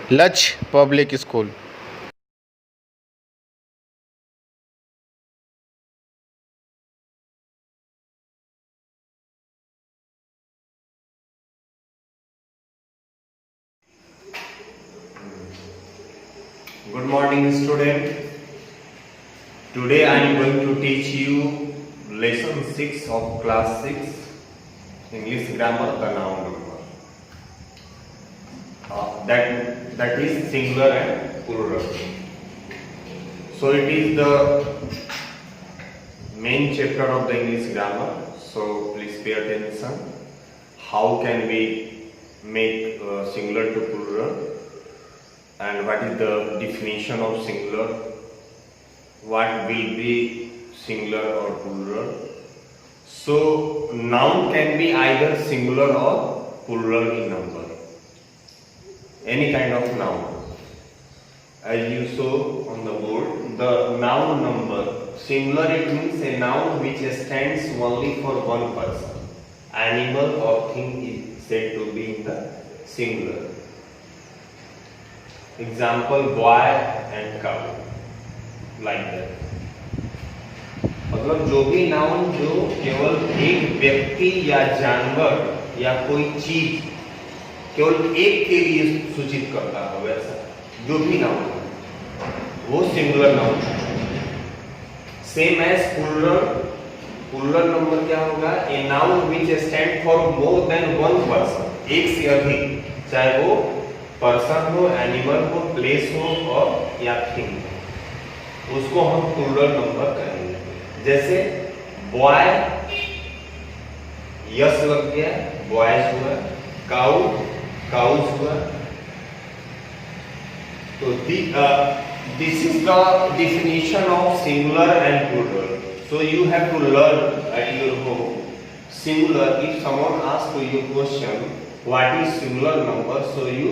Lach Public School. Good morning, student. Today I am going to teach you lesson 6 of class 6 English grammar, the noun number. That is singular and plural. So it is the main chapter of the English grammar. So please pay attention. How can we make singular to plural? And what is the definition of singular? What will be singular or plural? So noun can be either singular or plural in number. Any kind of noun. As you saw on the board, the noun number, singular, it means a noun which stands only for one person. Animal or thing is said to be in the singular. Example, boy and cow, like that. मतलब जो भी noun जो केवल एक व्यक्ति या जानवर या कोई चीज केवल एक के लिए सूचित करता हो, वैसा जो भी नाउन वो सिंगुलर नाउन है. Same as plural. Plural number क्या होगा? A noun which stand for more than one person, एक से अधिक, चाहे वो पर्सन हो, एनिमल हो, प्लेस हो और या थिंग, उसको हम प्लूरल नंबर कहेंगे. जैसे बॉय, यस लग गया, बॉयज हुआ. काउ, काउज हुआ. तो this is the definition of singular and plural. So you have to learn at your home. Singular, if someone asks you a question, what is singular number? So you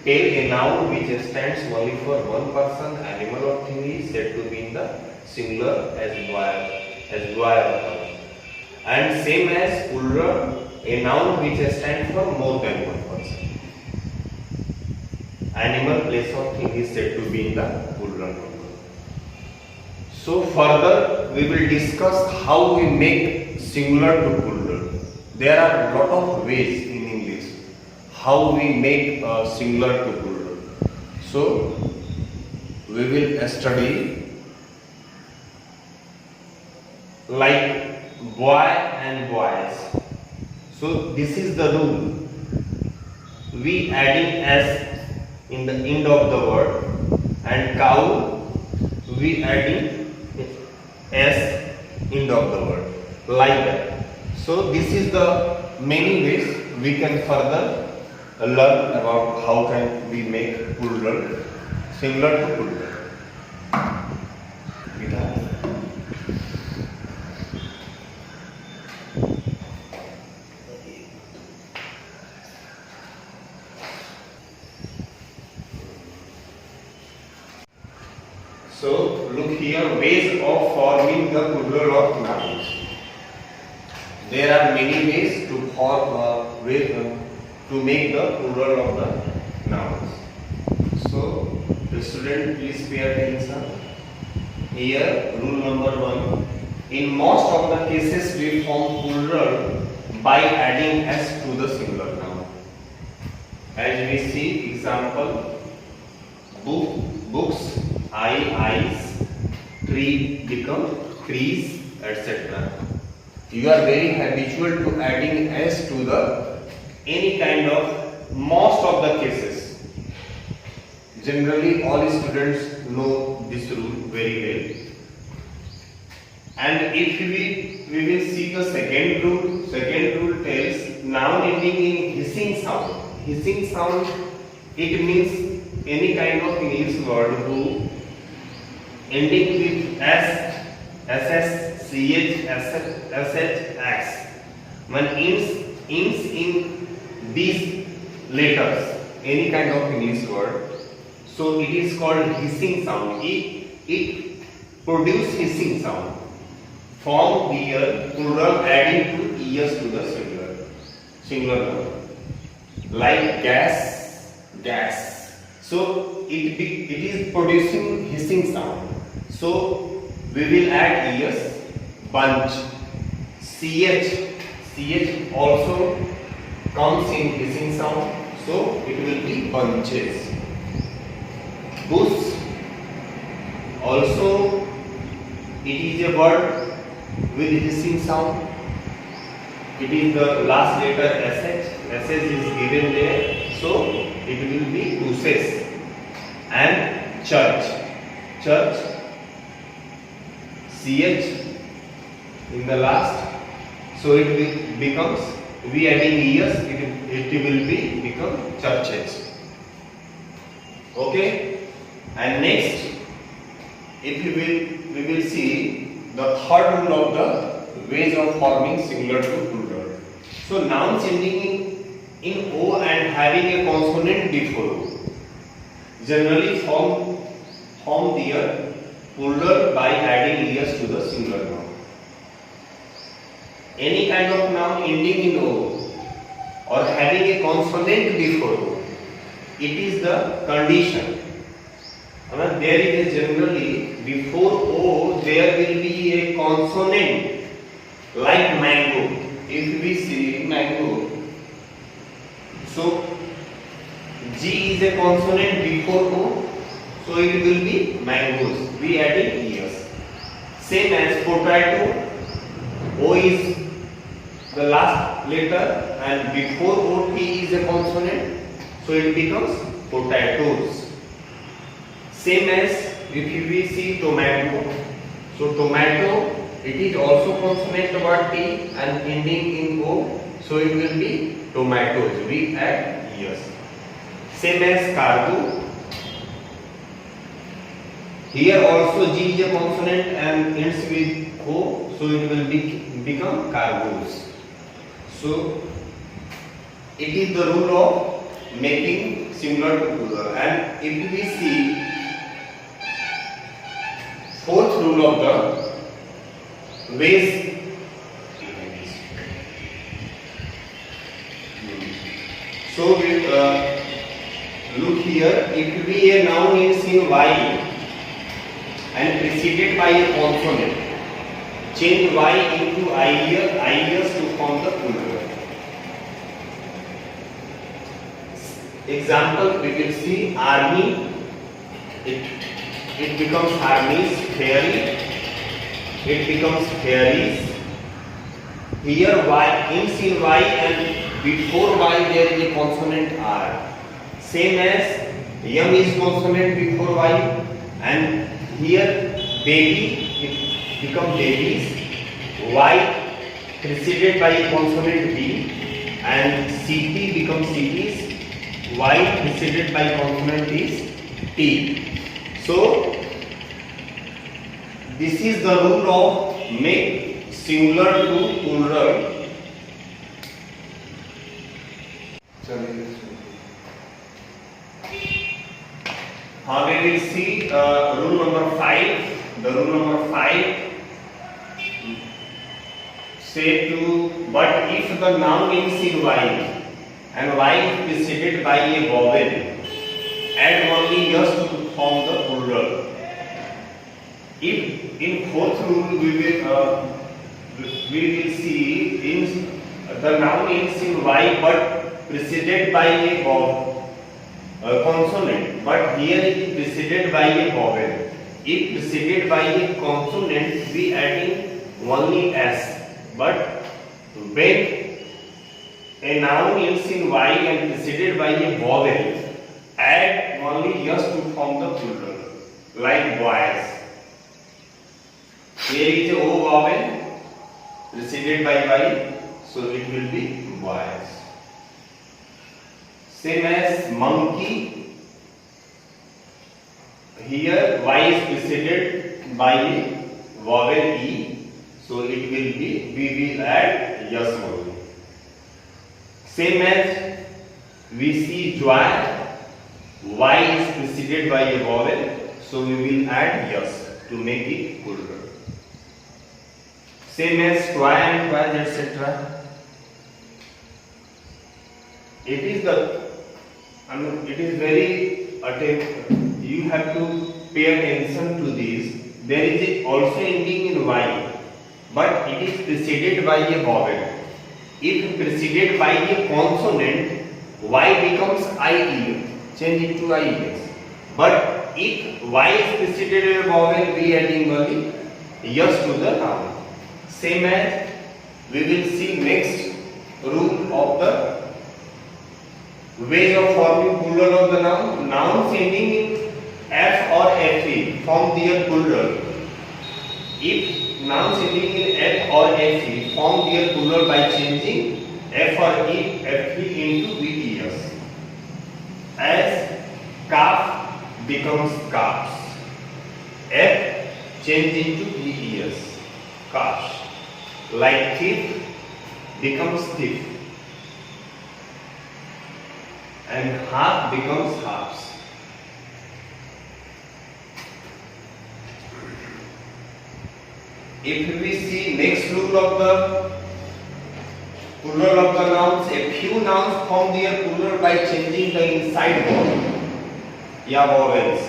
tell a noun which stands only for one person, animal or thing is said to be in the singular as boy or cow. And same as plural, a noun which stands for more than one person. Animal, place or thing is said to be in the plural number. So further we will discuss how we make singular to plural. There are a lot of ways in English how we make singular to plural. So we will study like boy and boys. So this is the rule. We adding s in the end of the word, and cow we adding s end of the word, like that. So this is the many ways we can further learn about how can we make plural singular to plural. So look here, ways of forming the plural of nouns. There are many ways to form to make the plural of the nouns. So the student, please pay attention. Here rule number 1. In most of the cases we form plural by adding s to the singular noun. As we see example, book, books, eyes, tree become trees, etc. You are very habitual to adding s to the any kind of most of the cases. Generally all students know this rule very well. And if we will see the second rule tells noun ending in hissing sound. Hissing sound, it means any kind of English word who ending with s, ss, ch, sh, x. When ends in these letters, any kind of English word, so it is called hissing sound. It produces hissing sound. Form here plural adding to es to the singular number. Like gas, gas. So it is producing hissing sound. So we will add es, bunch. Ch also comes in hissing sound. So it will be bunches. Bus also it is a word with hissing sound. It is the last letter sh. Sh is given there, so it will be buses. And church ch in the last, so it becomes, we adding es, it will be become churches. Okay, and next if we will see the third rule of the ways of forming singular to plural. So nouns ending in o and having a consonant before o generally form their plural by adding es to the singular noun. Any kind of noun ending in o or having a consonant before o, it is the condition. There is generally before o there will be a consonant, like mango. If we see mango, so G is a consonant before O, so it will be mangoes. We adding es. Same as potato, O is the last letter and before O T is a consonant, so it becomes potatoes. Same as if we see tomato, so tomato, it is also consonant word T and ending in O, so it will be tomatoes. We add es. Same as cargo. Here also G is a consonant and ends with O, so it will become cargoes. So it is the rule of making singular to plural. And if we see fourth rule of the ways, so we look here, if we a noun ends in y and preceded by a consonant, change y into ies to form the plural. Example, we will see army, it becomes armies. Fairy, it becomes fairies. Here y ends in y and before y there is a consonant r. Same as yum is consonant before y, and here baby, it becomes babies. Y preceded by a consonant b, and city becomes cities. Y preceded by consonant is t. So this is the rule of make singular to plural. We will see rule number 5. The rule number 5 say to, but if the noun ends in y and y is preceded by a vowel, add only yes to form the plural. If in fourth rule we will see in the noun ends in y but preceded by a vowel, consonant, but here it is preceded by a vowel. If preceded by a consonant, we adding only s. But when a noun ends in y and preceded by a vowel, add only yes to form the plural, like boys. Here is a o vowel preceded by y, so it will be boys. Same as monkey. Here y is preceded by a vowel e, so it will be, we will add yes only. Same as we see joy, y is preceded by a vowel, so we will add yes to make it plural. Same as toy and toys, etc. It is very you have to pay attention to this. There is also ending in y, but it is preceded by a vowel. If preceded by a consonant, y becomes IE, change it to IES. But if y is preceded by a vowel, we adding only yes to the noun. Same as we will see next rule of the ways of forming plural of the noun. Nouns ending in f or fe form their plural. If nouns ending in f or fe form their plural by changing f or e, fe into ves. As calf becomes calves, f change into ves, calves. Like thief becomes thief, and half becomes halves. If we see next rule of the plural of the nouns, a few nouns form their plural by changing the inside vowels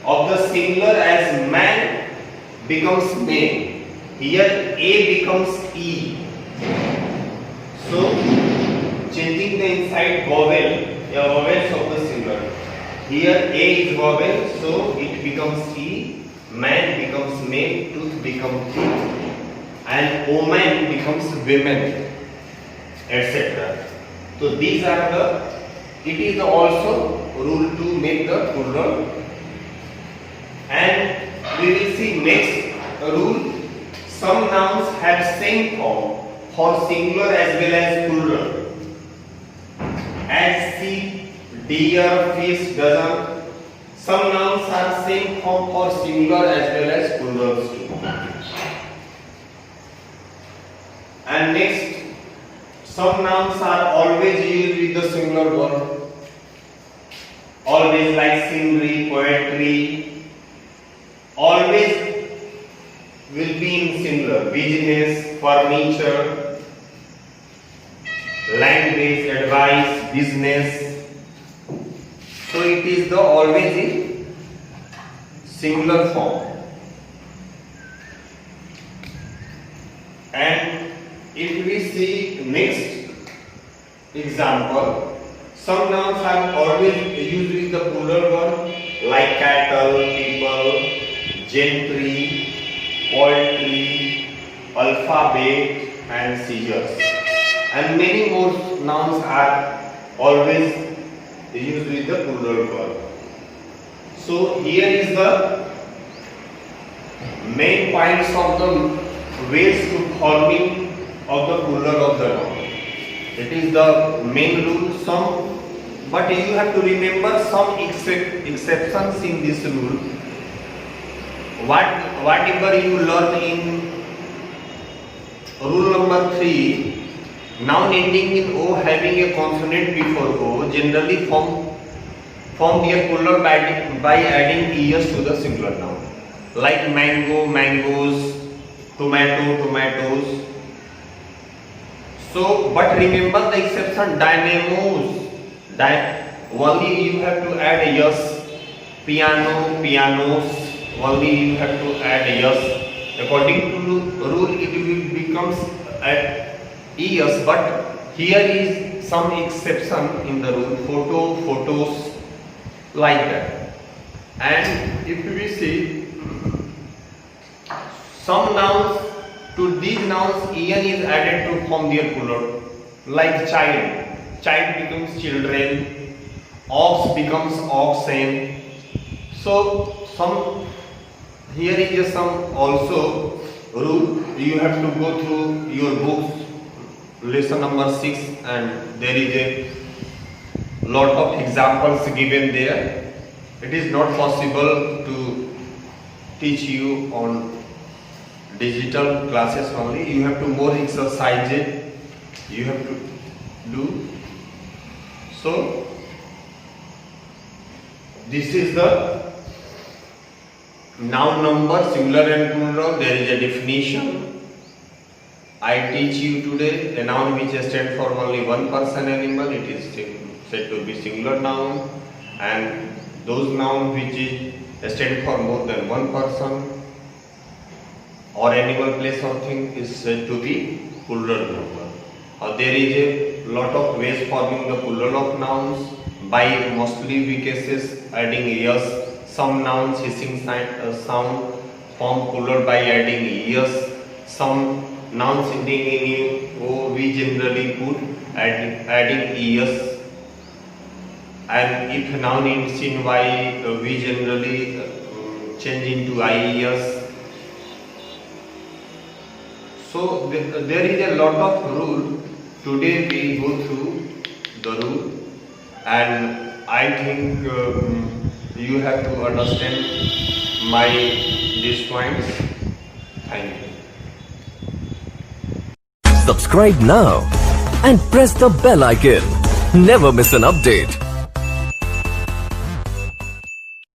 of the singular, as man becomes man. Here a becomes e. So changing the inside vowels of the singular. Here a is vowel, so it becomes e. Man becomes man, tooth becomes teeth, and woman becomes women, etc. So these are the. It is also rule to make the plural. And we will see next rule. Some nouns have same form for singular as well as plural. As sheep, deer, fish, dozen. Some nouns are same form for singular as well as plurals too. And next, some nouns are always used with the singular verb. Always, like scenery, poetry. Always will be in singular. Business, furniture, language, advice, business. So it is the always in singular form. And if we see next example, some nouns are always used with the plural verb, like cattle, people, gentry, poetry, alphabet, and scissors. And many more nouns are always used with the plural verb. So here is the main points of the ways to forming of the plural of the noun. It is the main rule. But you have to remember some exceptions in this rule. Whatever you learn in rule number 3, noun ending in o having a consonant before o generally form their plural by adding es to the singular noun. Like mango, mangoes, tomato, tomatoes. So, but remember the exception dynamos. Only you have to add yes. Piano, pianos. Only you have to add yes. According to rule, it will becomes es. But here is some exception in the rule. Photo, photos, like that. And if we see some nouns, to these nouns en is added to form their plural. Like child. Child becomes children, ox becomes oxen. So some here is some also rule. You have to go through your books, lesson number 6, and there is a lot of examples given there. It is not possible to teach you on digital classes only. You have to more exercise it. You have to do. So this is the noun number, singular and plural. There is a definition. I teach you today a noun which stands for only one person animal. It is said to be singular noun, and those noun which is stand for more than one person or animal, place or thing is said to be plural number. There is a lot of ways forming the plural of nouns. By mostly we cases adding yes. Some nouns hissing sound form plural by adding yes. Some nouns ending in o we generally put adding es. And if noun ends in y, we generally change into ies. So there is a lot of rule. Today we go through the rule, and I think you have to understand these points. Thank you. Subscribe now and press the bell icon. Never miss an update.